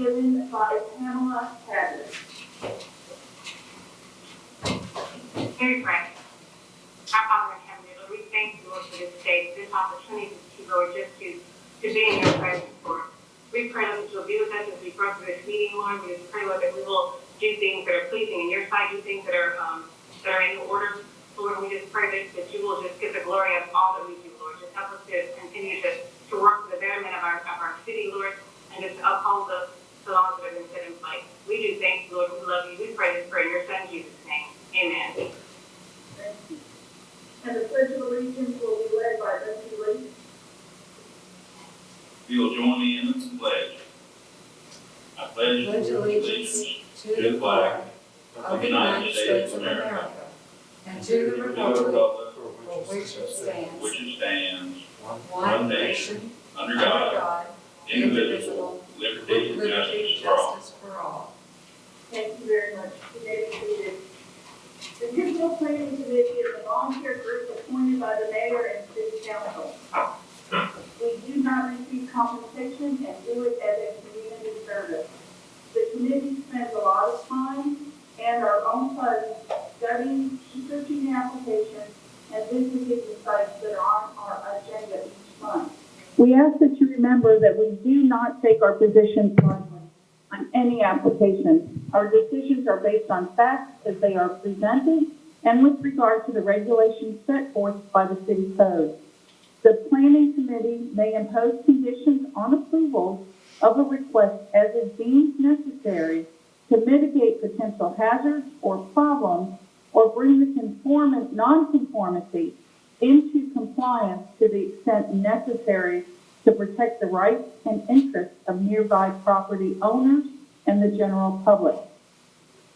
given by Pamela Hadley. Very frank. Our Father in heaven, Lord, we thank you, Lord, for this day, this opportunity to, Lord, just to be in your presence, Lord. We pray, Lord, that you'll be with us as we go through this meeting, Lord. We just pray, Lord, that we will do things that are pleasing in your sight, do things that are in order. Lord, we just pray that you will just get the glory of all that we do, Lord. Just help us to continue to work for the betterment of our city, Lord, and just uphold the laws that have been set in place. We do thank you, Lord. We love you. We pray this prayer in your Son, Jesus' name. Amen. Thank you. And the Pledge of Allegiance will be led by Bessie Lee. If you'll join me in the pledge. I pledge allegiance to the flag of the United States of America and to the republic for which it stands, one nation, under God, indivisible, liberty and justice for all. Thank you very much. Today we did. The Tupelo Planning Committee is a volunteer group appointed by the mayor and city council. We do not receive compensation and do it as a community service. The committee spends a lot of time and our own funds studying, researching the applications, and visiting the sites that are on our agenda each month. We ask that you remember that we do not take our positions lightly on any application. Our decisions are based on facts as they are presented and with regard to the regulations set forth by the city code. The planning committee may impose conditions on approval of a request as is deemed necessary to mitigate potential hazards or problems or bring the non-conformity into compliance to the extent necessary to protect the rights and interests of nearby property owners and the general public.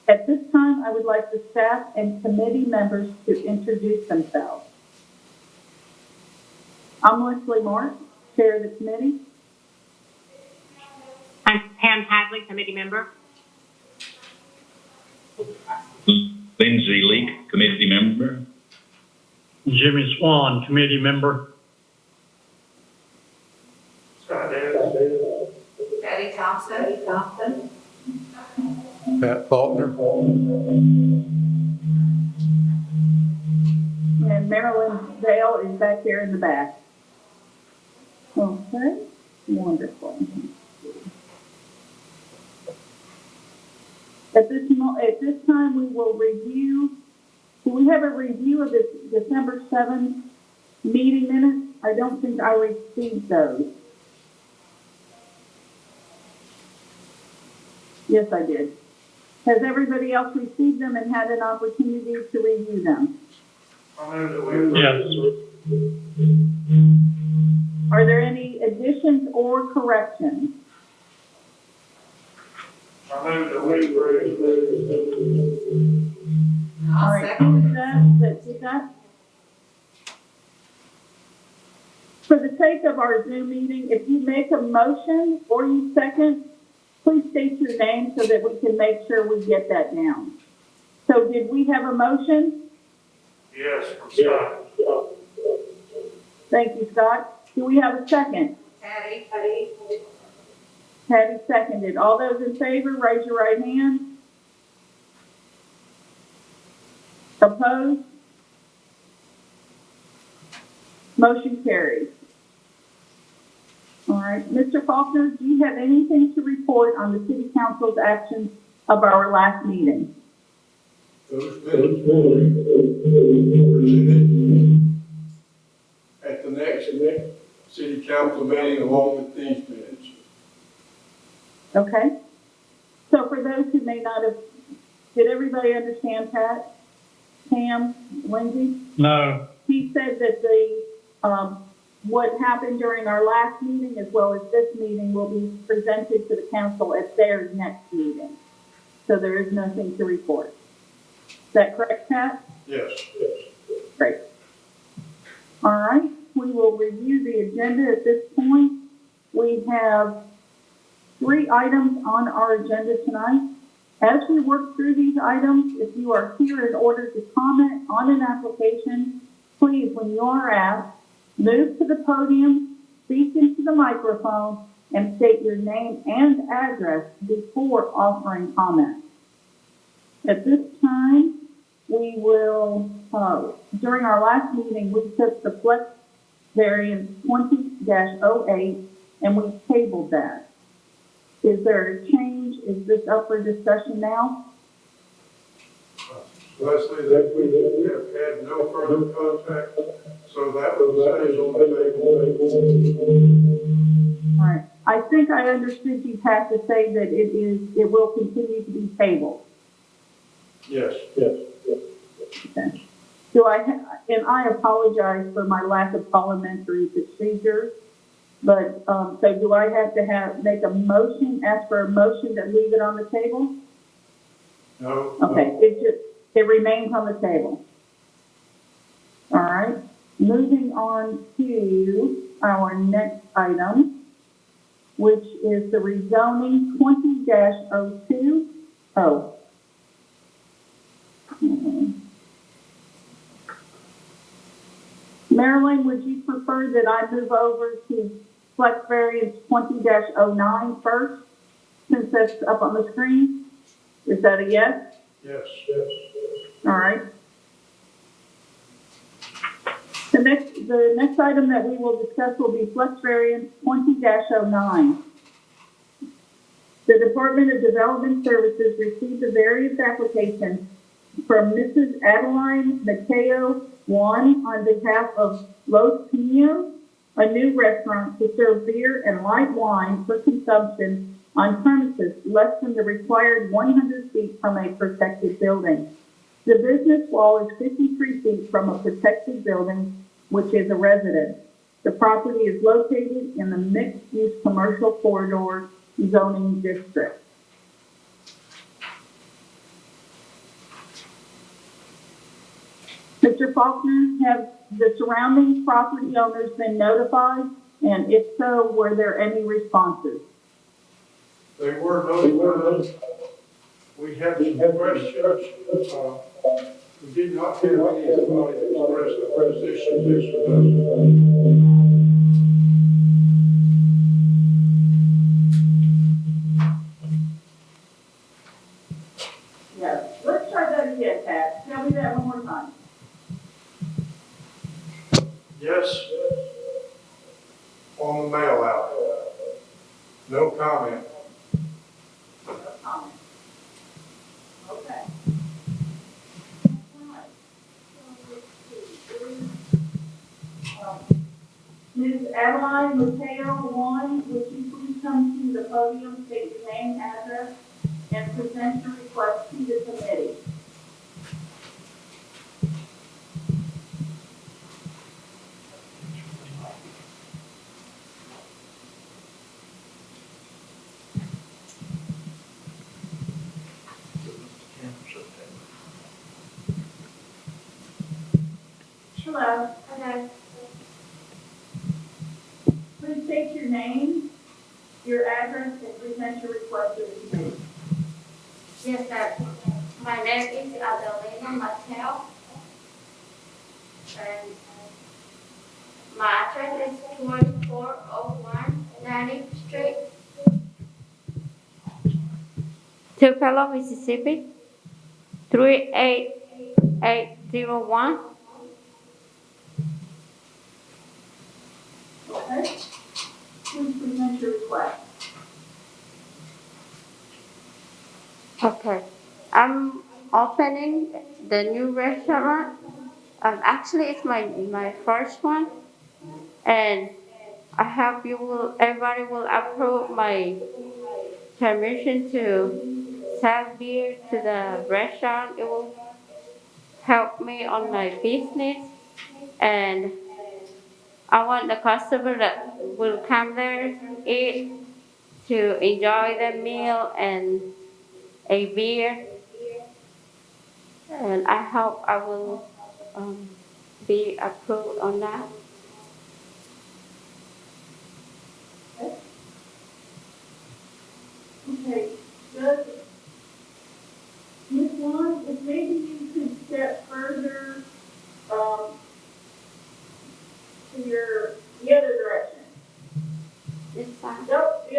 At this time, I would like the staff and committee members to introduce themselves. I'm Leslie Mark, Chair of the committee. I'm Pam Hadley, committee member. Lindsay Leak, committee member. Jimmy Swan, committee member. Patty Thompson. Pat Faulkner. And Marilyn Dale is back there in the back. Okay, wonderful. At this time, we will review. Do we have a review of the December 7th meeting minutes? I don't think I received those. Yes, I did. Has everybody else received them and had an opportunity to review them? Yes. Are there any additions or corrections? All right, who is that did that? For the sake of our Zoom meeting, if you make a motion or you second, please state your name so that we can make sure we get that down. So did we have a motion? Yes, from Scott. Thank you, Scott. Do we have a second? Patty. Patty seconded. All those in favor, raise your right hand. Opposed? Motion carries. All right, Mr. Faulkner, do you have anything to report on the city council's actions of our last meeting? Those minutes will be presented at the next city council meeting along with these minutes. Okay. So for those who may not have, did everybody understand, Pat, Pam, Lindsay? No. He said that what happened during our last meeting as well as this meeting will be presented to the council at their next meeting. So there is nothing to report. Is that correct, Pat? Yes. Great. All right, we will review the agenda at this point. We have 3 items on our agenda tonight. As we work through these items, if you are here in order to comment on an application, please, when you are asked, move to the podium, speak into the microphone, and state your name and address before offering comment. At this time, we will, during our last meeting, we took the flex variance 20-08 and we tabled that. Is there a change? Is this up for discussion now? Leslie, that we have had no further contact, so that was on the table. All right. I think I understood you, Pat, to say that it will continue to be tabled. Yes. Okay. And I apologize for my lack of parliamentary procedure, but, so do I have to make a motion, ask for a motion to leave it on the table? No. Okay, it remains on the table. All right, moving on to our next item, which is the rezoning 20-02. Marilyn, would you prefer that I move over to flex variance 20-09 first, since that's up on the screen? Is that a yes? Yes. All right. The next item that we will discuss will be flex variance 20-09. The Department of Development Services received a variance application from Mrs. Adeline Mateo Juan on behalf of Los Pinos, a new restaurant to serve beer and light wine for consumption on premises less than the required 100 feet from a protected building. The business wall is 53 feet from a protected building, which is a residence. The property is located in the mixed-use commercial corridor zoning district. Mr. Faulkner, have the surrounding property owners been notified? And if so, were there any responses? They were notified. We had some questions. We did not have anybody express a position. Yes. Let's try that again, Pat. Tell me that one more time. Yes. On the mail out. No comment. No comment. Okay. Ms. Adeline Mateo Juan, would you please come to the podium, state your name, address, and present your request to the committee? Hello. Okay. Please state your name, your address, and present your request to the committee. Yes, sir. My name is Adelina Mateo. And my address is 2401 90th Street, Tupelo, Mississippi, 38801. Okay? Please present your request. Okay. I'm opening the new restaurant. Actually, it's my first one. And I hope everybody will approve my permission to sell beer to the restaurant. It will help me on my business, and I want the customer that will come there, eat, to enjoy the meal and a beer. And I hope I will be approved on that. Okay, does, Ms. Juan, if maybe you could step further, to the other direction. This side. Nope,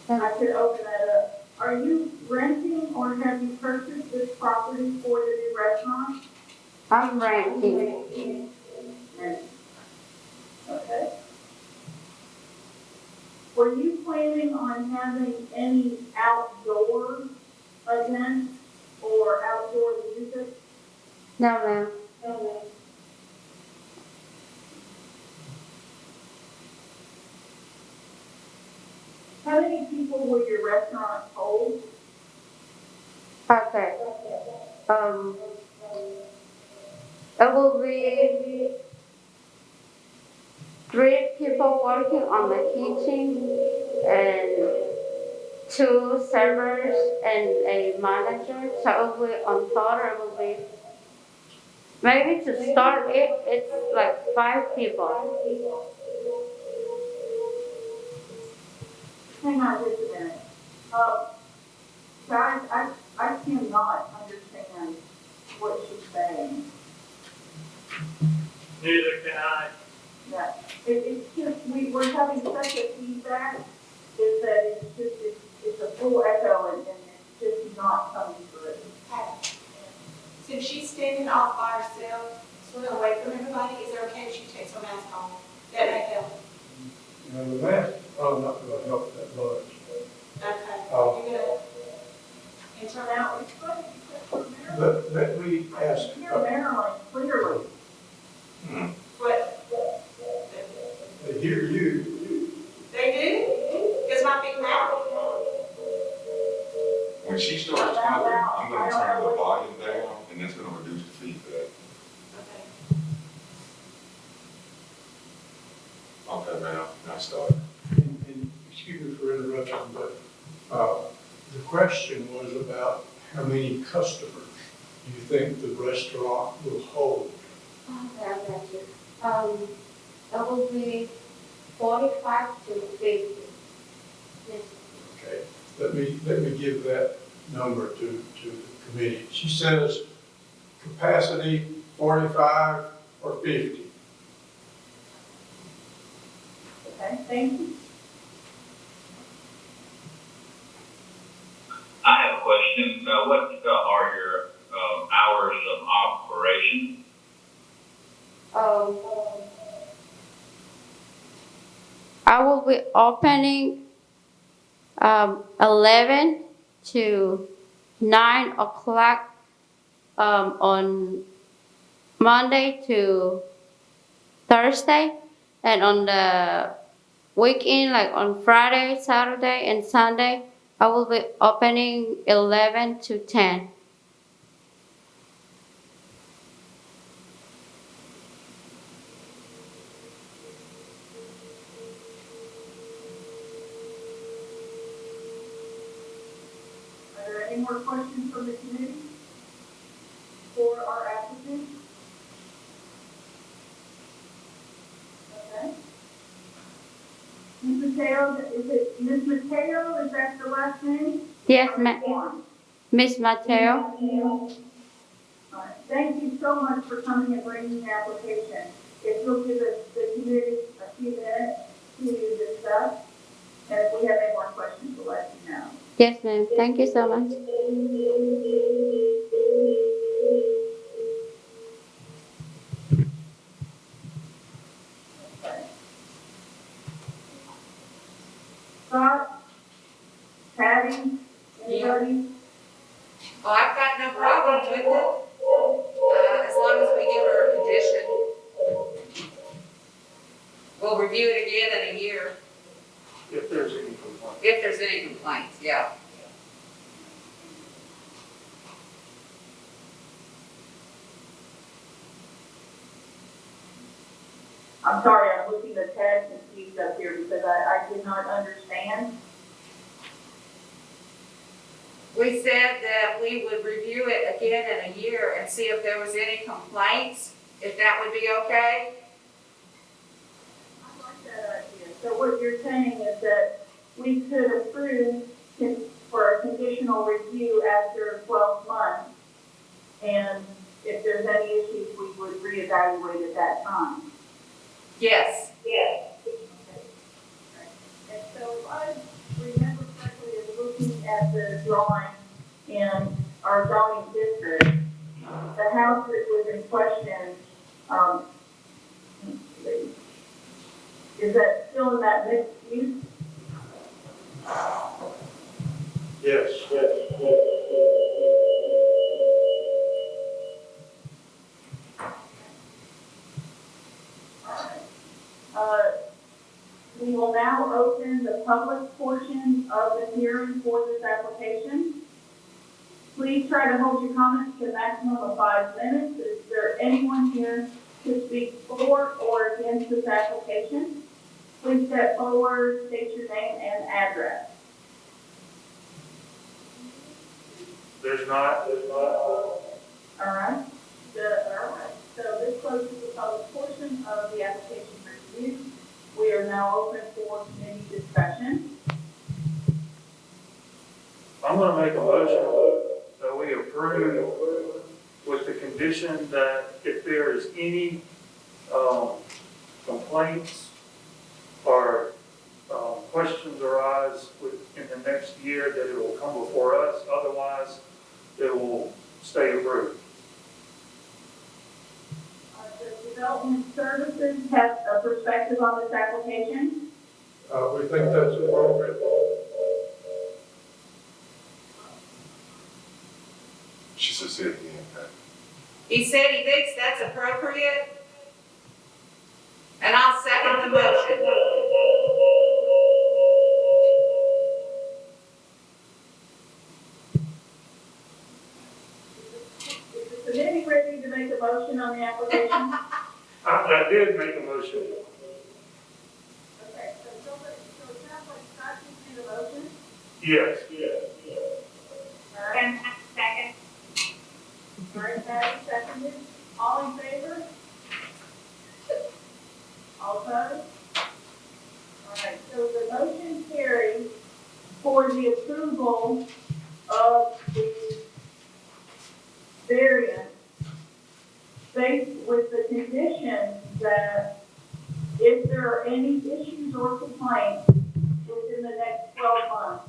I could open that up. Are you renting or have you purchased this property for the new restaurant? I'm renting. Rent. Okay. Were you planning on having any outdoor events or outdoor music? No, ma'am. How many people will your restaurant hold? Okay. It will be 3 people working on the kitchen and 2 servers and a manager. So it will be on total, it will be maybe to start it's like 5 people. Hang on just a minute. Guys, I cannot understand what she's saying. Neither can I. That, it's just, we're having such a feedback, is that it's a full echo and it's just not coming through. Since she's standing off by herself, sort of away from everybody, is it okay if she takes her mask off? That may help. You know, the mask is probably not gonna help that much. Okay. Oh. You're gonna enter Now, out? it's funny because for Maryland, But let me ask, here Maryland, clearly, What? they hear you. They do? It's my big mouth. When she starts talking, I'm gonna turn the volume down, and that's gonna reduce the feedback. Okay. Okay, man, now start. And excuse me for interrupting, but, the question was about how many customers do you think the restaurant will hold? Okay, I got you. It will be 45 to 50. Yes. Okay, let me give that number to the committee. She says capacity 45 or 50. okay, thank you. I have a question. What are your hours of operation? I will be opening 11 to 9 o'clock on Monday to Thursday, and on the weekend, like on Friday, Saturday, and Sunday, I will be opening 11 to 10. Are there any more questions from the committee for our applicant? Okay. Ms. Mateo, is it Ms. Mateo, is that the last name? Yes, Or Miss Mateo. All right. Thank you so much for coming and bringing the application. If you'll give us the committee a few minutes to discuss, and if we have any more questions, we'll let you know. Yes, ma'am. Thank you so much. Okay. Scott, Patty, anybody? Oh, I've got no problems with it, as long as we give her a condition. We'll review it again in a year, If there's any complaint. if there's any complaints, yeah. I'm sorry, I'm looking at Ted and Steve up here because I did not understand. We said that we would review it again in a year and see if there was any complaints, if that would be okay. I like that idea. So what you're saying is that we could approve for a conditional review after 12 months, and if there's any issues, we would reevaluate at that time. Yes. Yes. And so if I remember at the drawing in our zoning district, the house that was in question, let's see, is that still in that mixed use? Yes. We will now open the public portion of the hearing for this application. Please try to hold your comments to a maximum of 5 minutes. Is there anyone here to speak for or against this application? Please step forward, state your name and address. There's not. All right. So this closes the public portion of the application review. We are now open for committee discussion. I'm gonna make a motion that we approve with the condition that if there is any, complaints or, questions arise in the next year, that it will come before us, otherwise it will stay approved. The Development Services have a perspective on this application. We think that's appropriate. She said, say it again, Pat. He said he thinks that's appropriate, and I'll second the motion. Is the committee ready to make a motion on the application? I did make a motion. Okay, so it sounds like Scott just made a motion. Yes. All right, And second. all right, Patty seconded. All in favor? All opposed? All right, so the motion carries for the approval of the variance based with the condition that if there are any issues or complaints within the next 12 months,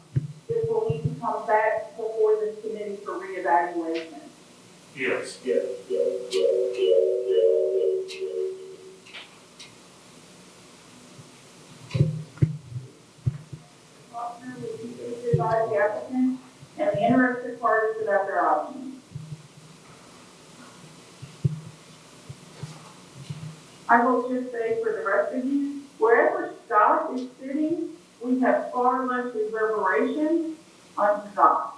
this will need to come back before this committee for reevaluation. Yes. Faulkner, would you please advise the applicant and the interested parties about their options? I will just say for the rest of you, wherever Scott is sitting, we have far less reverberation on Scott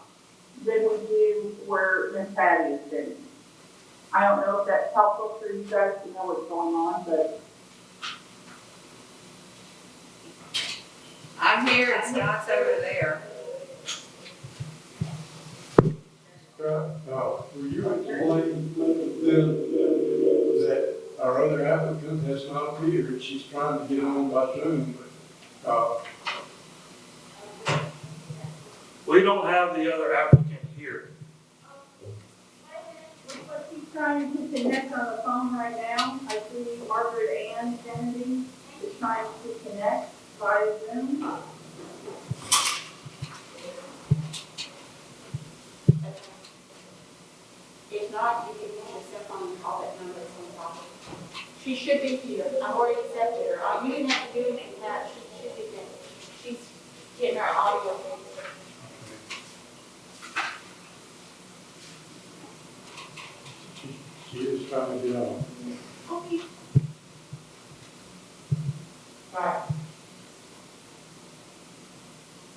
than we do where Miss Patty is sitting. I don't know if that's helpful for you guys to know what's going on, but I'm here and Scott's over there. Will you explain then that our other applicant has not appeared? She's trying to get on by Zoom, but, We don't have the other applicant here. but she's trying to connect on the phone right now. I see Margaret Ann Kennedy is trying to connect via Zoom. If not, you can use your cell phone and call that number that's on the top. She should be here. I've already accepted her. You didn't have to do anything with that. She should be there. She's getting her audio. she is trying to get on. Okay. Right.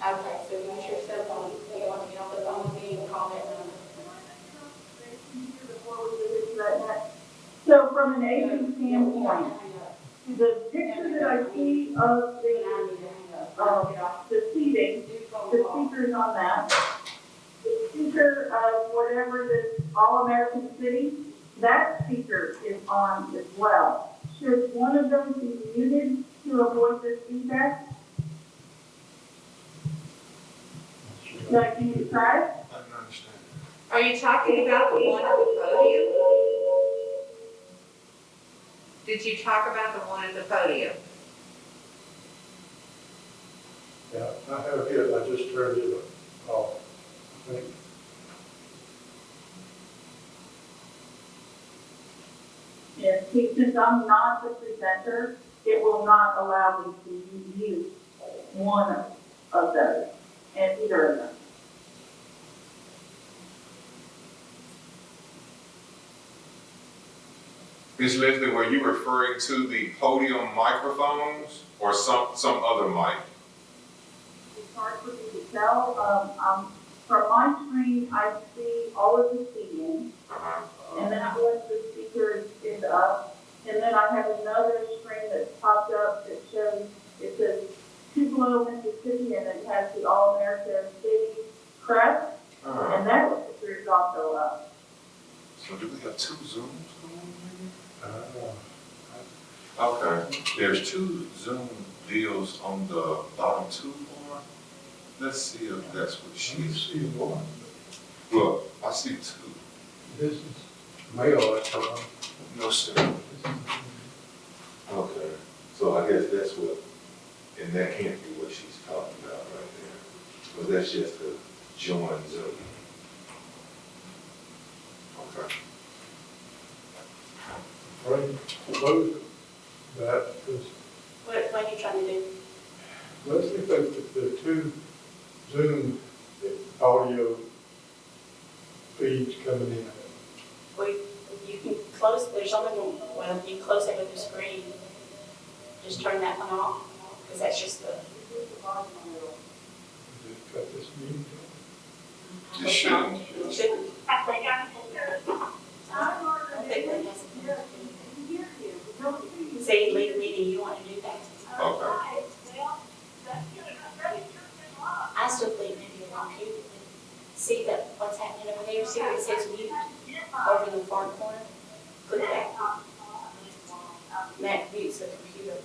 Okay, so use your cell phone. You want to get on the phone with me and call that number. So from an aging standpoint, the picture that I see of the seating, the speakers on that, the speaker of whatever this All-American City, that speaker is on as well. Should one of those be muted to avoid this feedback? Can you try? I didn't understand. Are you talking about the one at the podium? Did you talk about the one at the podium? Yeah, I have it, I just turned it off. Yes, see, since I'm not the presenter, it will not allow me to use one of those, and either of them. Ms. Leslie, were you referring to the podium microphones or some other mic? It's hard for me to tell, from my screen, I see all of the speaking, and then once the speaker is up, and then I have another screen that's popped up that shows, it says Tupelo, Mississippi, and it has the All-American City crest, and that picture is also up. So do we have two Zooms going on? Okay, there's two Zoom deals on the bottom two bar. Let's see if that's what she's. See one. Look, I see two. This is mail, that's all. No, sir. Okay, so I guess that's what, and that can't be what she's talking about right there. Because that's just a join Zoom. Okay. Right, close that, because What are you trying to do? let's see if the two Zoom audio feeds coming in. Well, you can close, there's only one, well, you can close it with the screen. Just turn that one off, because that's just the. Just cut this mute. It shouldn't. It shouldn't. I think that has to. Say leave meeting, you want to do that? Okay. I still think maybe you're on mute. See that, what's happening over there, see where it says mute over in the far corner? Click that. That mutes the computer.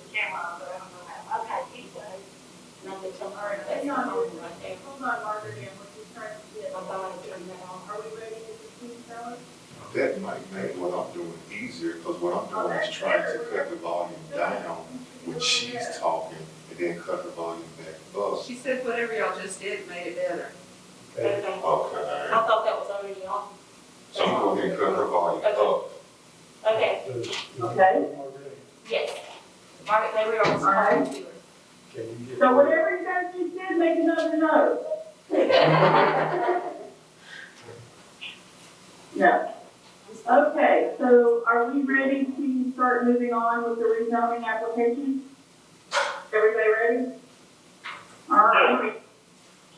Not the camera, that's not on right there. Hold on, Margaret, again, we're just trying to get, I thought I turned that on. are we ready to proceed, fellas? That might make what I'm doing easier, because what I'm doing is trying to cut the volume down when she's talking, and then cut the volume back up. She said whatever y'all just did made it better. Okay. Okay. I thought that was already on. So I'm going to cut her volume up. Okay, Okay. yes. Margaret, they were on Alright. to her. Can you get? So whatever you guys just did, make another note. No. Okay, so are we ready to start moving on with the rezoning application? Everybody ready? All right.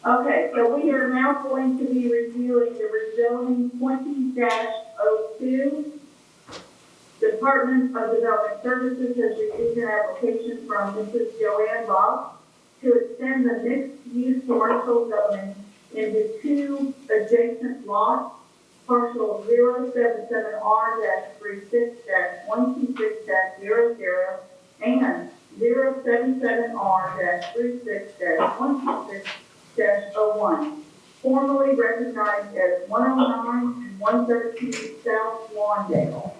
Okay, so we are now going to be reviewing the rezoning 20-02. Department of Development Services has received an application from Mrs. Joanne Bob to extend the mixed-use commercial zone into two adjacent lots, parcel 077R-36-126-000 and 077R-36-126-01, formerly recognized as 109 and 113 South Lawndale.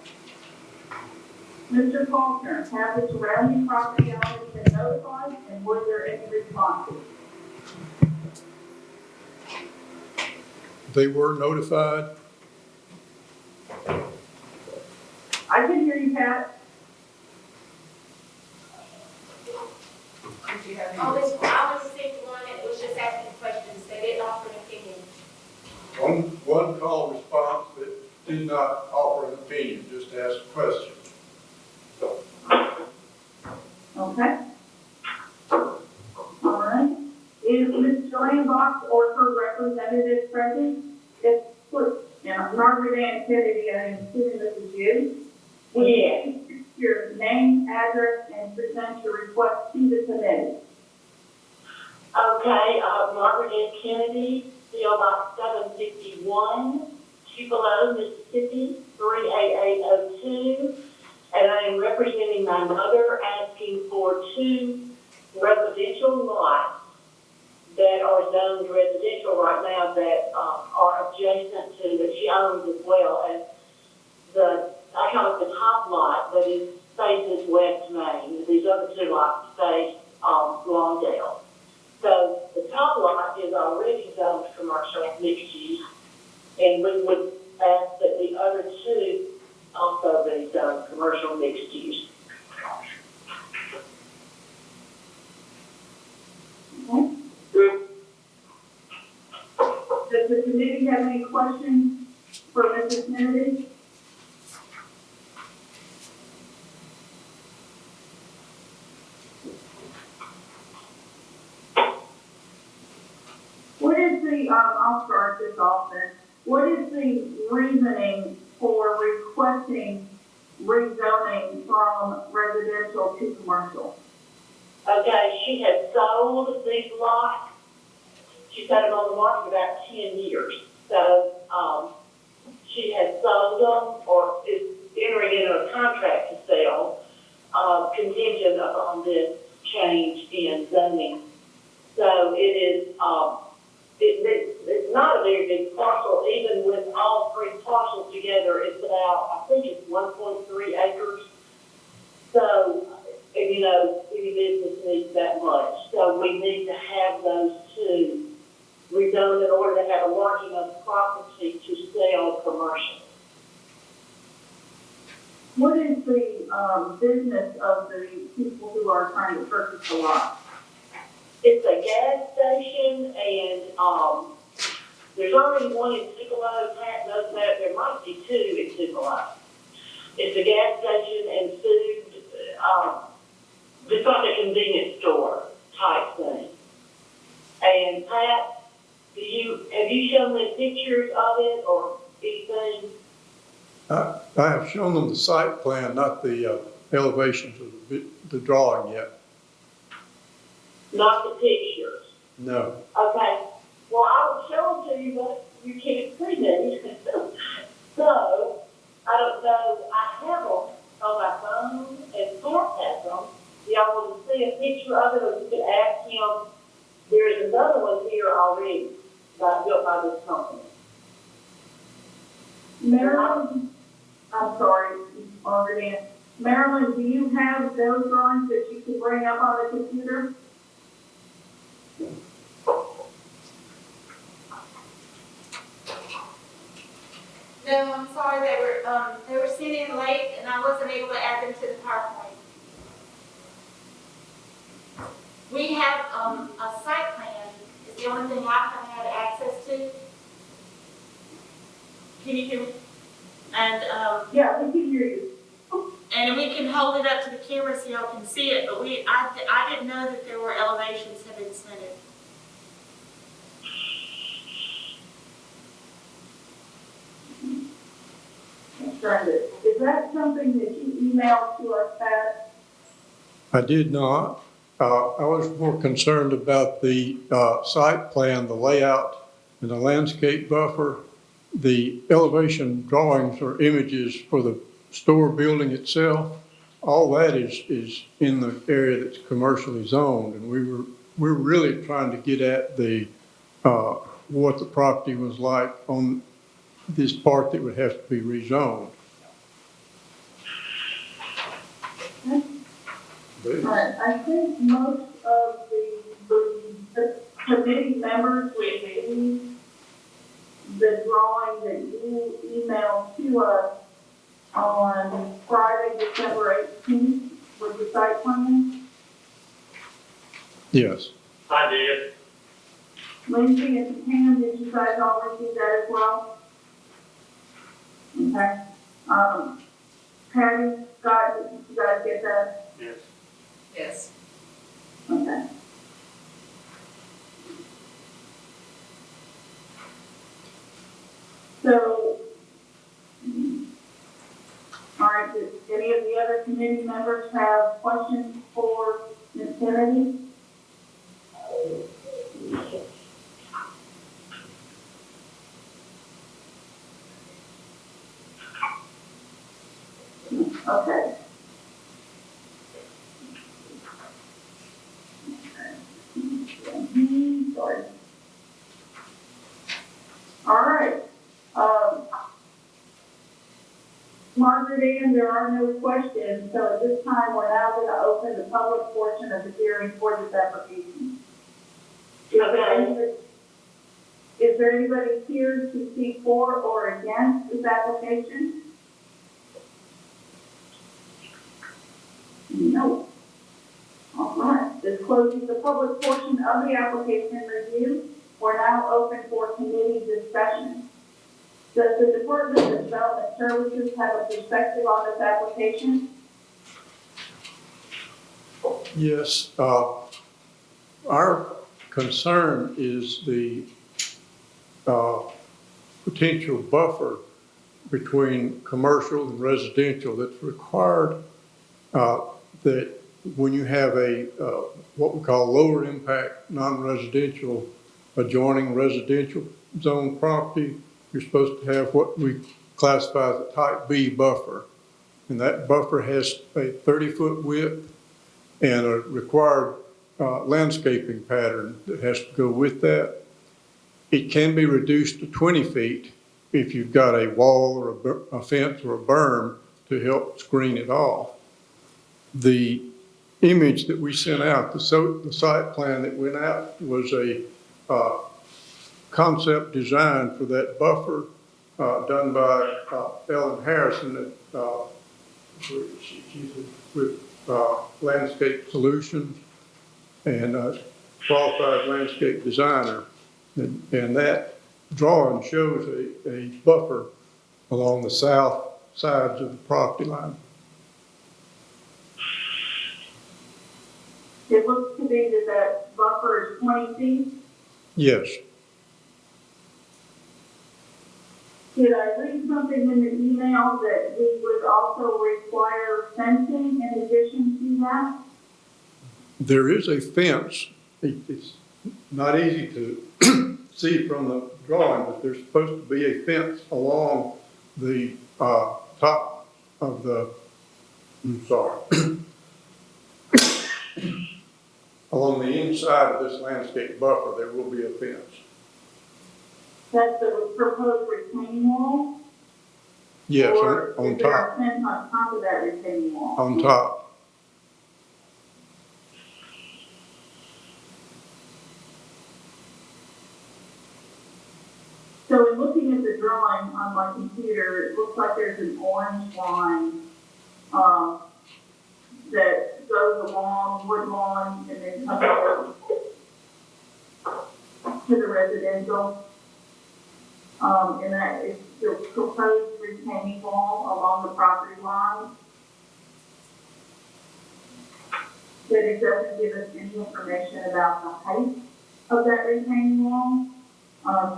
Mr. Faulkner, have the surrounding property owners been notified, and were there any responses? They were notified. I can hear you, Pat. Did you have any? I was received one that was just asking questions, they didn't offer an opinion. One call response that did not offer an opinion, just asked a question. Okay. All right. Is Ms. Joanne Box or her representative present? If, and Margaret Ann Kennedy, I am assuming this is you. Yes. Your name, address, and present your request to the committee. Okay, Margaret Ann Kennedy, PO Box 761, Tupelo, Mississippi, 38802. And I am representing my mother asking for two residential lots that are zoned residential right now that are adjacent to, that she owns as well as I call it the top lot, but it faces West Main. These other two lots face Lawndale. So the top lot lot is already zoned commercial mixed use, and we would ask that the other two also be zoned commercial mixed use. Does the committee have any questions for Mrs. Kennedy? What is the, I'll start this off then. What is the reasoning for requesting rezoning from residential to commercial? Okay, she had sold these lots. She's had them on the market about 10 years. So, she had sold them or is entering into a contract to sell, contingent upon this change in zoning. So it is, it's not a very big parcel, even with all three parcels together, it's about, I think it's 1.3 acres. So, and you know, any business needs that much. So we need to have those two redone in order to have a large enough property to sell commercial. What is the business of the people who are trying to purchase the lot? It's a gas station, and there's already one in Tupelo. Pat knows that. There might be two in Tupelo. It's a gas station and food, just like a convenience store type thing. And Pat, have you shown them pictures of it or anything? I have shown them the site plan, not the elevations of the drawing yet. Not the pictures. No. Okay. Well, I would show them to you, but you can't see them. So, I don't know. I have them on my phone, and Thorpe has them. Y'all want to see a picture of it, or you can ask him. There's another one here already, built by this company. Marilyn, I'm sorry, already. Marilyn, do you have those drawings that you can bring up on the computer? No, I'm sorry, they were sent in late and I wasn't able to add them to the PowerPoint. We have, a site plan, is the only thing I have had access to. Can you hear me? And, Yeah, we can hear you. and we can hold it up to the camera so y'all can see it, but I didn't know that there were elevations have been submitted. Is that something that you emailed to us, Pat? I did not. I was more concerned about the site plan, the layout, and the landscape buffer. The elevation drawings or images for the store building itself, all that is in the area that's commercially zoned. And we're really trying to get at the what the property was like on this part that would have to be rezoned. Right, I think most of the committee members received the drawing that you emailed to us on Friday, December 18th with the site plan. Yes. I did. Lindsay and Pam, did you guys all receive that as well? Okay. Patty, Scott, did you guys get that? Yes. Yes. Okay. So, all right, do any of the other committee members have questions for Ms. Kennedy? Okay. Sorry. All right. Margaret Ann, there are no questions, so at this time, we're now going to open the public portion of the hearing for this application. Okay. Is there anybody here to speak for or against this application? No. All right, this closes the public portion of the application review. We're now open for committee discussion. Does the Department of Development Services have a perspective on this application? Yes, our concern is the potential buffer between commercial and residential that's required, that when you have a what we call lower impact non-residential adjoining residential zone property, you're supposed to have what we classify as a type B buffer. And that buffer has a 30-foot width and a required landscaping pattern that has to go with that. It can be reduced to 20 feet if you've got a wall or a fence or a berm to help screen it off. The image that we sent out, the site plan that went out was a concept design for that buffer done by Ellen Harrison with Landscape Solutions and qualified landscape designer. And that drawing shows a buffer along the south sides of the property line. It looks to be that buffer is 20 feet. Yes. Did I read something in the email that we would also require fencing in addition to that? There is a fence. It's not easy to see from the drawing, but there's supposed to be a fence along the top of the, along the inside of this landscape buffer, there will be a fence. That's the proposed retaining wall? Yes, or on is there top. a fence on top of that retaining wall? On top. So in looking at the drawing on my computer, it looks like there's an orange line that goes along Woodlawn and then comes over to the residential. And that is the proposed retaining wall along the property line. But it doesn't give us any information about the height of that retaining wall,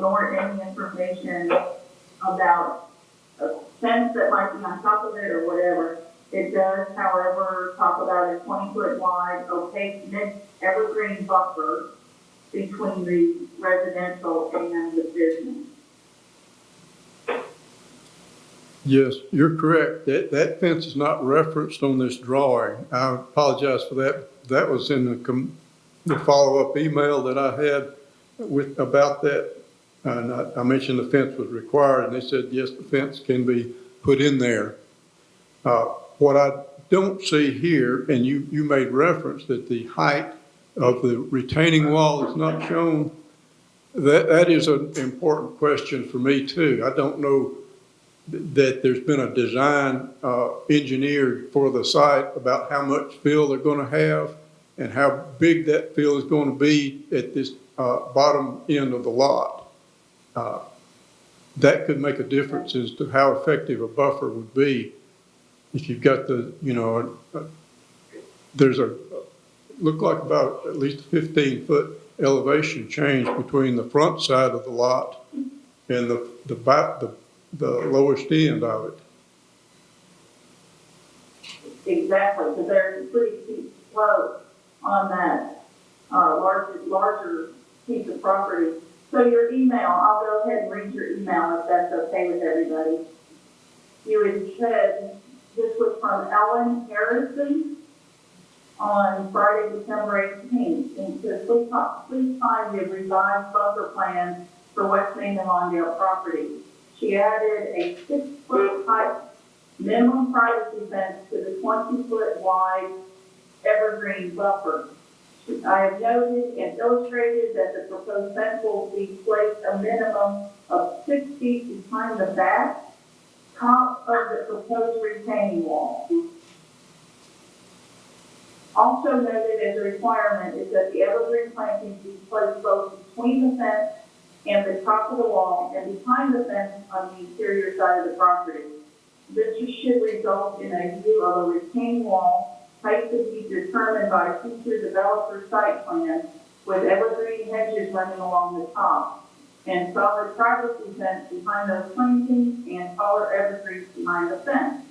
nor any information about a fence that might be on top of it or whatever. It does, however, talk about a 20-foot wide opaque evergreen buffer between the residential and the business. Yes, you're correct. That fence is not referenced on this drawing. I apologize for that. That was in the follow-up email that I had about that. And I mentioned the fence was required, and they said, yes, the fence can be put in there. What I don't see here, and you made reference that the height of the retaining wall is not shown. That is an important question for me too. I don't know that there's been a design engineered for the site about how much fill they're going to have and how big that fill is going to be at this bottom end of the lot. That could make a difference as to how effective a buffer would be. If you've got the, there's look like about at least a 15-foot elevation change between the front side of the lot and the lowest end of it. Exactly, because there's a pretty steep slope on that larger piece of property. So your email, I'll go ahead and read your email if that's okay with everybody. You had said this was from Ellen Harrison on Friday, December 18th. And it says, please find the revised buffer plan for West Main and Lawndale property. She added a 6-foot height minimum privacy fence to the 20-foot wide evergreen buffer. I have noted and illustrated that the proposed fence will be placed a minimum of 6 feet behind the back top of the proposed retaining wall. Also noted as a requirement is that the evergreen plantings be placed both between the fence and the top of the wall and behind the fence on the interior side of the property. This should result in a view of a retaining wall, height to be determined by future developer site plan, with evergreen hedges running along the top, and solid privacy fence behind those plantings and taller evergreens behind the fence.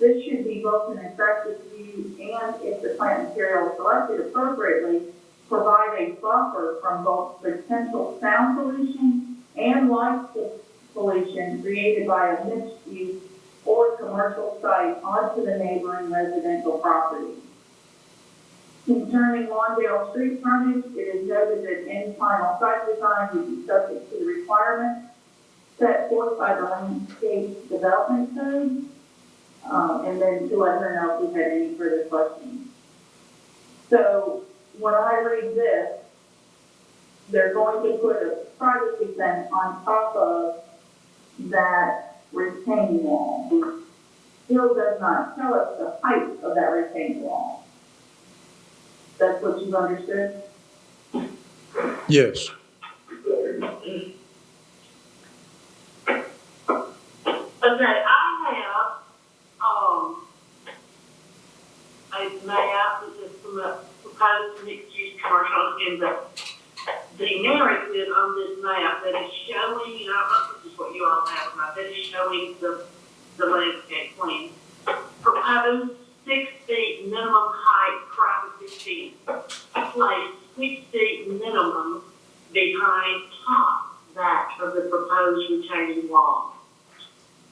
This should be both an attractive view and, if the plant material is selected appropriately, provide a buffer from both potential sound pollution and light pollution created by a mixed-use or commercial site onto the neighboring residential property. Concerning Lawndale street frontage, it is noted that any final site design would be subject to the requirements set forth by the landscape development code, and then to let her know if we had any further questions. So when I read this, they're going to put a privacy fence on top of that retaining wall. Still does not tell us the height of that retaining wall. That's what you've understood? Yes. Okay, I have, a map that is from a proposed mixed-use commercial in the narrative on this map that is showing, you know, I don't know if this is what you all have, that is showing the landscape plan. Proposed 6 feet minimum height privacy fence, placed 6 feet minimum behind top back of the proposed retaining wall.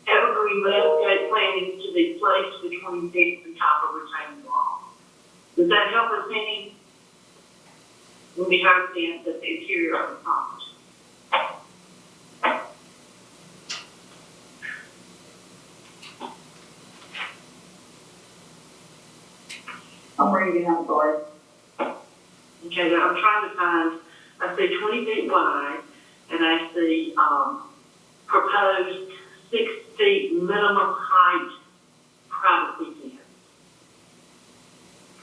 Evergreen landscape planting to be placed between fence and top of retaining wall. Does that help us any? When we have the interior of the property. I'm reading, I'm sorry. Okay, now I'm trying to find, I see 20 feet wide, and I see, proposed 6 feet minimum height privacy fence.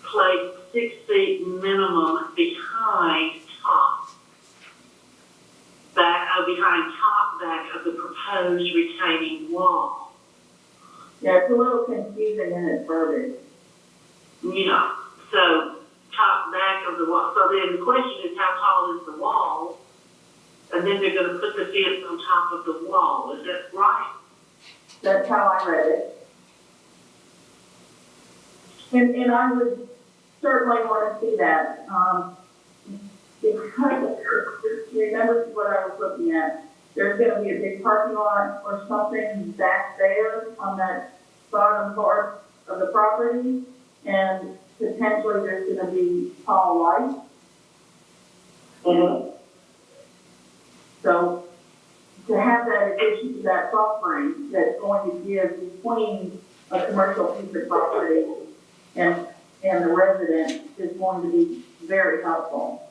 Place 6 feet minimum behind top back of the proposed retaining wall. Yeah, it's a little confusing in its verbiage. Yeah, so top back of the wall. So then the question is, how tall is the wall? And then they're going to put the fence on top of the wall. Is that right? That's how I read it. And I would certainly want to see that, because remember what I was looking at. There's going to be a big parking lot or something back there on that bottom part of the property, and potentially there's going to be tall lights. Mm-hmm. So to have that addition to that buffering that's going to give between a commercial piece of property and the resident is going to be very helpful.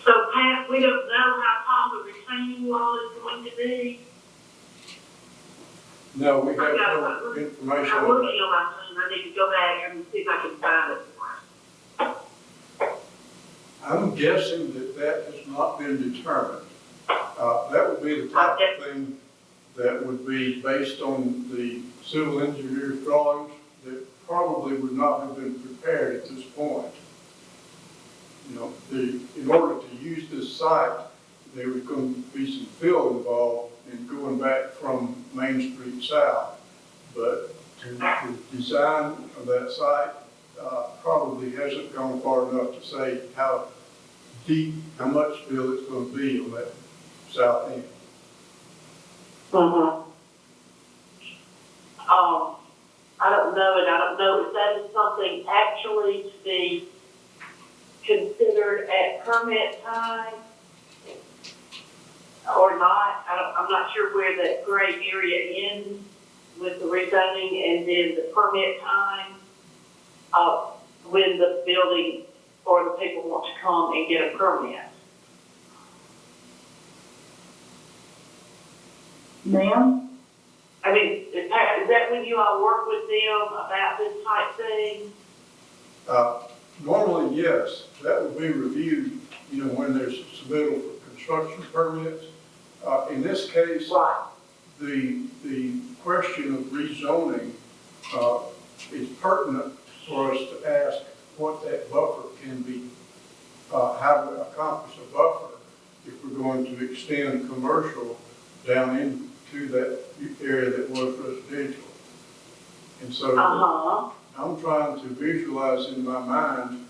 So Pat, we don't know how tall the retaining wall is going to be. No, we have no information I'm on looking that. on my phone. I need to go back and see if I can find it for us. I'm guessing that has not been determined. That would be the type of thing that would be based on the civil engineer's drawings that probably would not have been prepared at this point. You know, in order to use this site, there was going to be some fill involved in going back from Main Street south. But the design of that site probably hasn't gone far enough to say how deep, how much fill it's going to be on that south end. Mm-hmm. I don't know, and I don't know if that is something actually to be considered at permit time or not. I'm not sure where that gray area ends with the rezoning and then the permit time. when the building or the people want to come and get a permit. Ma'am? I mean, is that when you all work with them about this type thing? Normally, yes, that would be reviewed, you know, when there's submittal for construction permits. In this case, Right. the question of rezoning, is pertinent for us to ask what that buffer can be, how to accomplish a buffer if we're going to extend commercial down into that area that was residential. And so I'm trying to visualize in my mind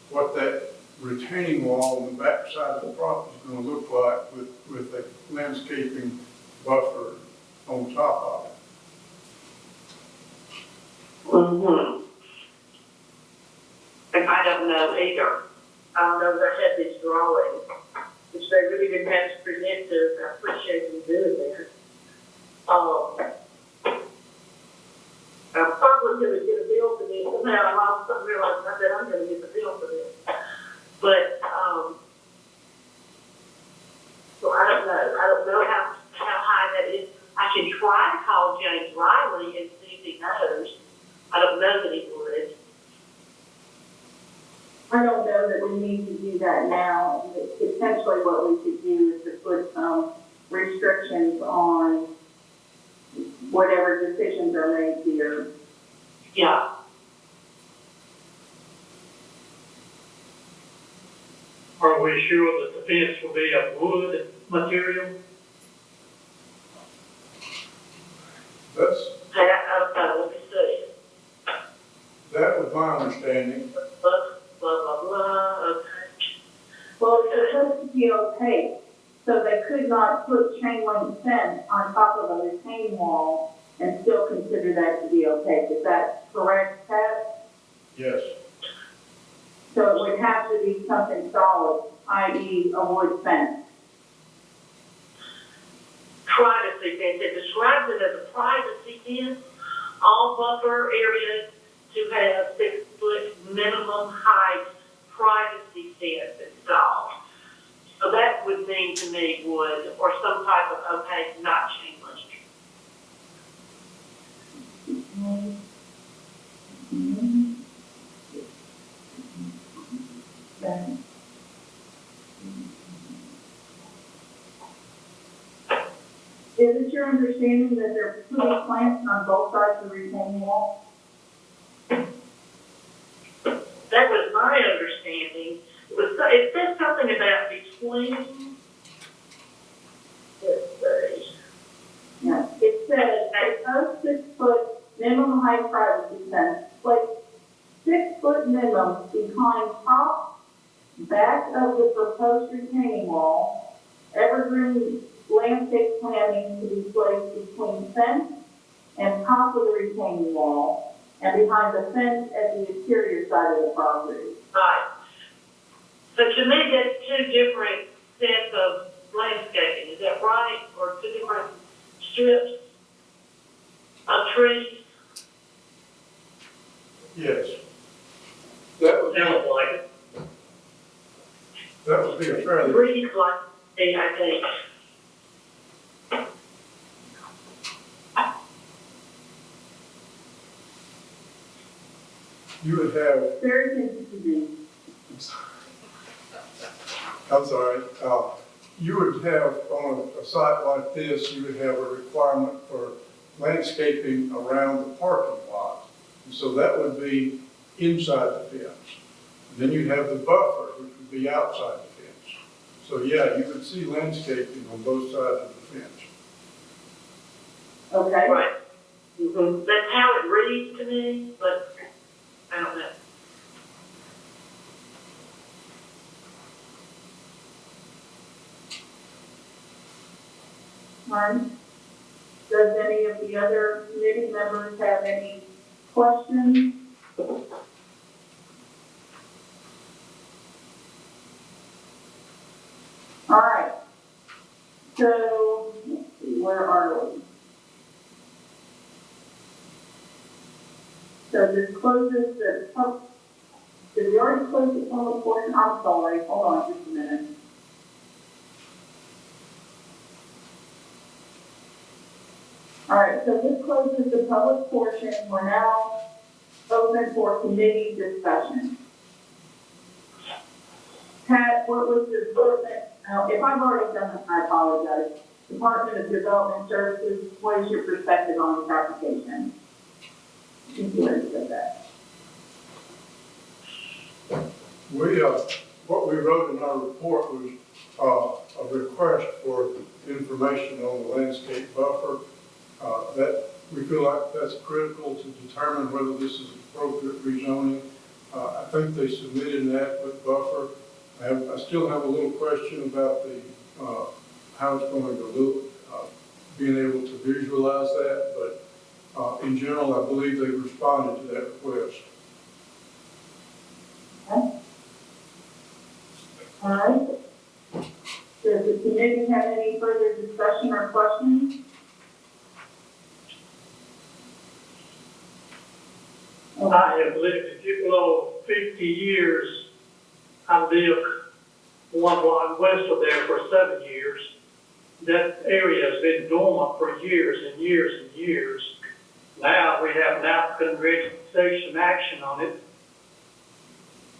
what that retaining wall on the back side of the property is going to look like with a landscaping buffer on top of it. Mm-hmm. And I don't know either. I don't know that I had this drawing, which they really didn't have to present to us. I appreciate them doing that. I'm probably going to get a bill for this. Somehow I lost some realizing I said I'm going to get the bill for this. But, so I don't know. I don't know how high that is. I can try to call James Riley and see if he knows. I don't know that he would. I don't know that we need to do that now. Potentially what we could do is to put some restrictions on whatever decisions are made here. Yeah. Are we sure that the fence will be of wood material? That's, I don't know. Let me see. that was my understanding. Blah, blah, blah, okay. Well, it's supposed to be opaque, so they could not put chain link fence on top of a retaining wall and still consider that to be opaque. Is that correct, Pat? Yes. So it would have to be something solid, i.e. a wood fence. Privacy fence. It describes it as a privacy fence. All buffer areas to have 6-foot minimum height privacy fence installed. So that would mean to me wood or some type of opaque, not chain link. Is it your understanding that they're putting plants on both sides of the retaining wall? That was my understanding. It said something about between. Let's see. Yeah, it says proposed 6-foot minimum height privacy fence, place 6-foot minimum behind top, back of the proposed retaining wall, evergreen landscape planting to be placed between fence and top of the retaining wall, and behind the fence at the exterior side of the property. Right. So to me, that's two different sets of landscaping. Is that right? Or two different strips of trees? Yes. That would Sounds like it. That would be a fairly, Trees like I think. you would have, Very confusing. I'm sorry, you would have on a site like this, you would have a requirement for landscaping around the parking lot. And so that would be inside the fence. And then you'd have the buffer, which would be outside the fence. So yeah, you would see landscaping on both sides of the fence. Okay. Right. Mm-hmm. That's how it reads to me, but I don't know. Fine. Does any of the other committee members have any questions? All right. So, let's see, where are we? So this closes did we already close the public portion? I'm sorry, hold on just a minute. All right, so this closes the public portion. We're now open for committee discussion. Pat, what was the department, if I've already done this, I apologize. Department of Development Services, what is your perspective on this application? I think you already said that. What we wrote in our report was, a request for information on the landscape buffer. That, we feel like that's critical to determine whether this is appropriate rezoning. I think they submitted an adequate buffer. I still have a little question about the, how it's going to look, being able to visualize that, but, in general, I believe they responded to that request. All right. Does the committee have any further discussion or questions? I have lived in Tupelo 50 years. I lived one block west of there for 7 years. That area has been dormant for years and years and years. Now we have an applicant ready to take some action on it.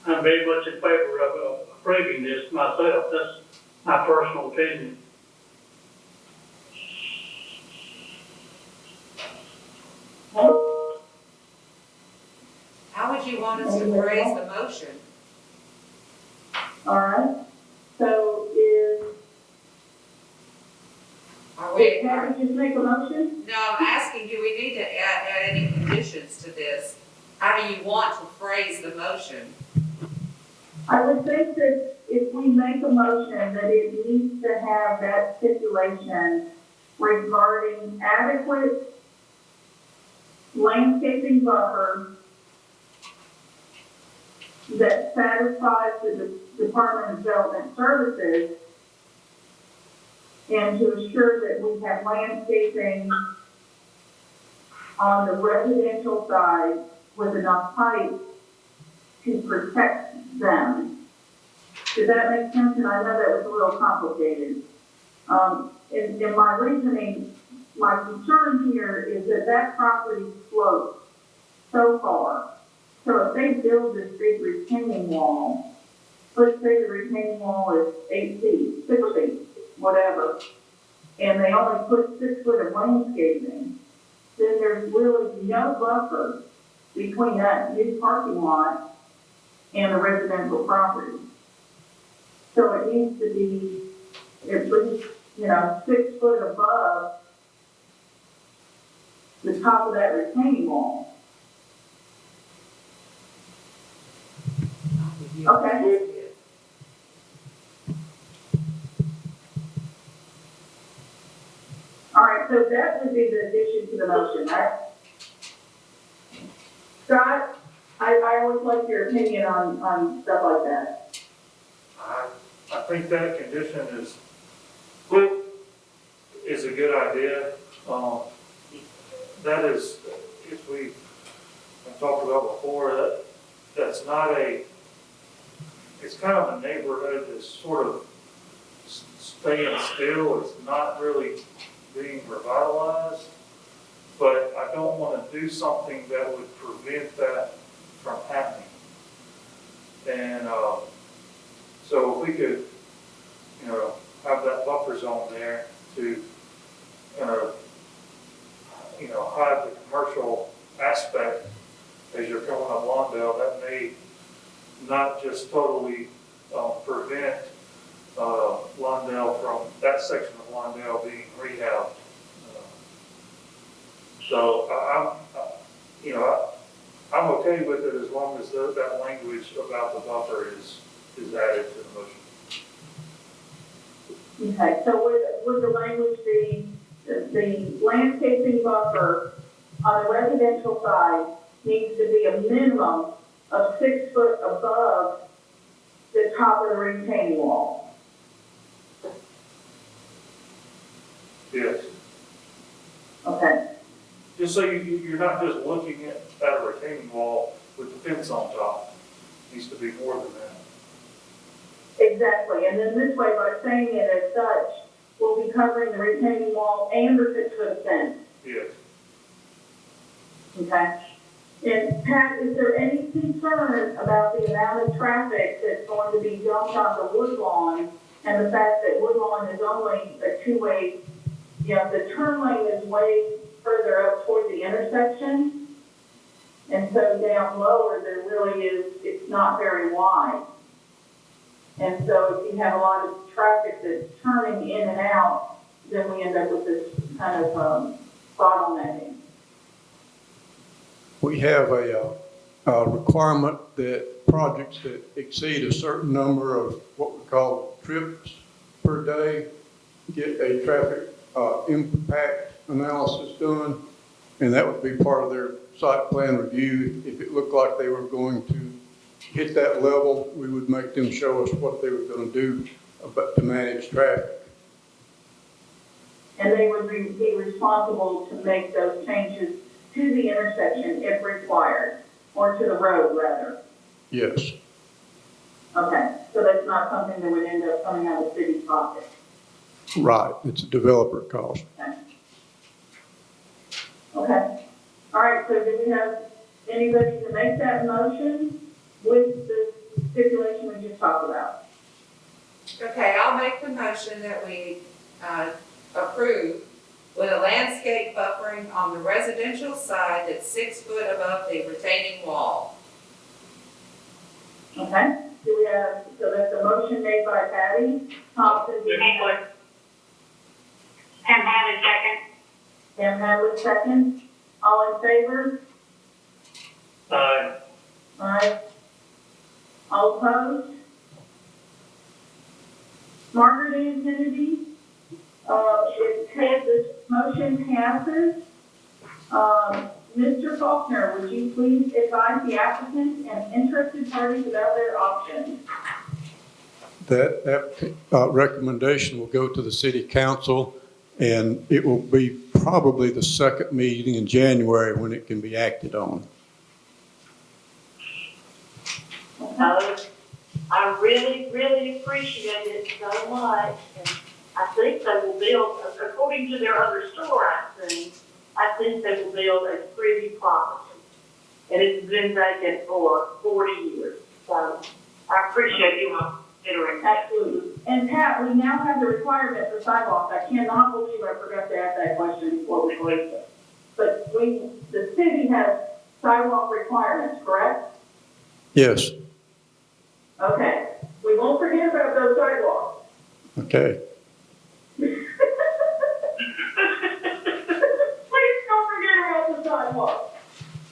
I'm very much in favor of approving this myself. That's my personal opinion. How would you want us to phrase the motion? All right. So Are we, can we just make a motion? no, I'm asking, do we need to add any conditions to this? How do you want to phrase the motion? I would think that if we make a motion, that it needs to have that stipulation regarding adequate landscaping buffer that satisfies the Department of Development Services, and to assure that we have landscaping on the residential side with enough height to protect them. Does that make sense? And I know that was a little complicated. In my reasoning, my concern here is that that property slopes so far. So if they build this big retaining wall, let's say the retaining wall is 8 feet, 6 feet, whatever, and they only put 6 foot of landscaping, then there's really no buffer between that new parking lot and the residential property. So it needs to be at least, 6 foot above the top of that retaining wall. Okay. All right, so that would be the addition to the motion, right? Scott, I always like your opinion on stuff like that. I think that condition is a good idea. That is, if we talked about before, that's not it's kind of a neighborhood that's sort of staying still. It's not really being revitalized, but I don't want to do something that would prevent that from happening. And so if we could, have that buffer zone there to, hide the commercial aspect as you're coming up Lawndale, that may not just totally prevent Lawndale from, that section of Lawndale being rehabbed. So I'm okay with it as long as that language about the buffer is added to the motion. Okay, so would the language be the landscaping buffer on the residential side needs to be a minimum of 6 foot above the top of the retaining wall? Yes. Okay. just so you're not just looking at a retaining wall with the fence on top. Needs to be more than that. Exactly, and then this way, by saying it as such, we'll be covering the retaining wall and the 6-foot fence, Yes. okay? And Pat, is there any concern about the amount of traffic that's going to be dumped onto Woodlawn and the fact that Woodlawn is only a two-way, you know, the turn lane is way further up toward the intersection? And so down lower, there really is, it's not very wide. And so if you have a lot of traffic that's turning in and out, then we end up with this kind of bottlenecking. We have a requirement that projects that exceed a certain number of what we call trips per day get a traffic impact analysis done, and that would be part of their site plan review. If it looked like they were going to hit that level, we would make them show us what they were going to do to manage traffic. And they would be responsible to make those changes to the intersection if required, or to the road rather. Yes. Okay, so that's not something that would end up coming out of the city's pocket. Right. It's a developer cost. Okay. Okay. All right, so do we have anybody to make that motion with the stipulation we just talked about? Okay, I'll make the motion that we approve with a landscape buffering on the residential side that's 6 foot above the retaining wall. Okay, do we have, so that's a motion made by Patty Thompson. Pam Hadley, second. Pam Hadley, second. All in favor? Aye. Aye. All opposed? Margaret Ann Kennedy, this motion passes. Mr. Faulkner, would you please advise the applicant and interested parties about their options? That recommendation will go to the city council, and it will be probably the second meeting in January when it can be acted on. I really, really appreciate it so much, and I think they will build, according to their other store I think they will build a pretty property. And it's been vacant for 40 years, so I appreciate you all considering that. Absolutely. And Pat, we now have the requirement for sidewalks. I cannot believe I forgot to ask that question before we closed it. But the city has sidewalk requirements, correct? Yes. Okay. We won't forget about those sidewalks. Okay. Please don't forget about the sidewalks.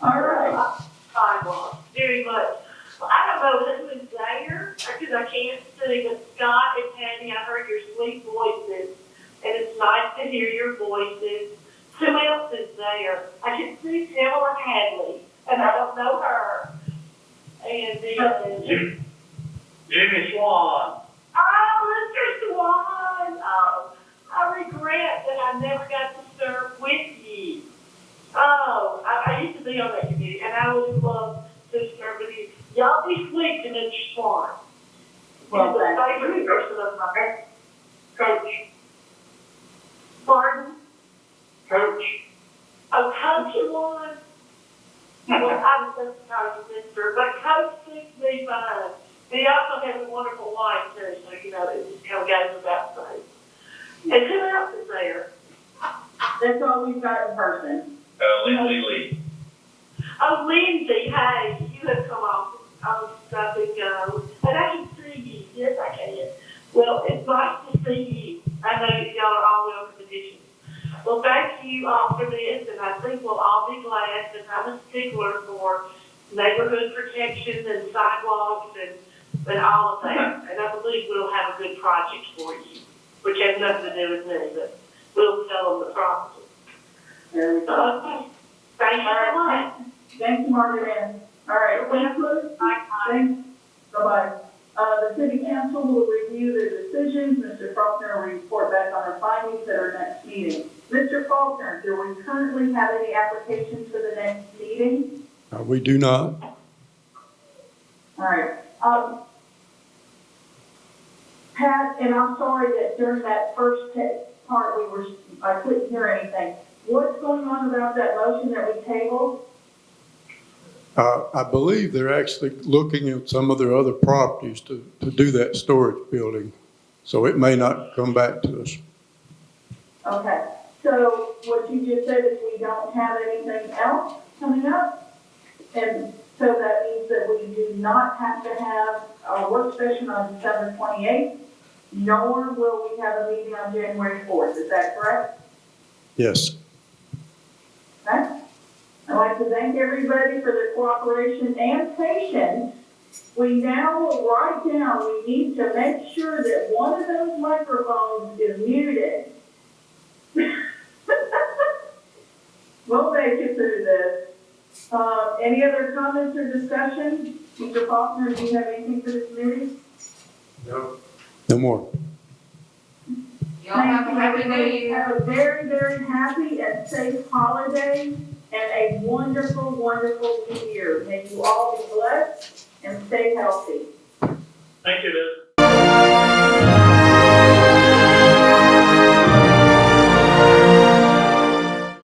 All right. Sidewalk, very much. Well, I don't know who is there, because I can't see, but Scott and Patty, I heard your sweet voices, and it's nice to hear your voices. Who else is there? I can see Pamela Hadley, and I don't know her. And then, Jimmy Swan. oh, Mr. Swan, oh, I regret that I never got to serve with you. Oh, I used to be on that committee, and I would love to serve with you. Y'all be sweet to Mr. Swan. Well, He's the thank favorite person of mine. Coach. Pardon? Coach. Oh, Coach Swan? Well, I'm so sorry, Mr., but Coach suits me fine. He also has a wonderful wife, too, so, you know, it just kind of goes without saying. And who else is there? That's all we've got in person. Lindsay Lee. Oh, Lindsay, hey, you have come off stuff and go. And I can see you. Yes, I can. Well, it's nice to see you. I know that y'all are all welcome additions. Well, thank you all for this, and I think we'll all be glad that I'm a stickler for neighborhood protection and sidewalks and all of that. And I believe we'll have a good project for you, which has nothing to do with me, but we'll sell them the property. There we go. Okay. Thank you so much. Thank you, Margaret Ann. All right, thank you. Thanks. Bye-bye. The city council will review their decisions. Mr. Faulkner will report back on our findings at our next meeting. Mr. Faulkner, do we currently have any applications for the next meeting? We do not. All right. Pat, and I'm sorry that during that first part, I couldn't hear anything. What's going on about that motion that we tabled? I believe they're actually looking at some of their other properties to do that storage building. So it may not come back to us. Okay, so what you just said is we don't have anything else coming up? And so that means that we do not have to have a work session on December 28th, nor will we have a meeting on January 4th, is that correct? Yes. Okay. I'd like to thank everybody for their cooperation and patience. We now will write down, we need to make sure that one of those microphones is muted. We'll make it through this. Any other comments or discussion? Mr. Faulkner, do you have anything for the committee? No. No more. Y'all have a happy new Everybody year. have a very, very happy and safe holiday and a wonderful, wonderful new year. May you all be blessed and stay healthy. Thank you, Liz.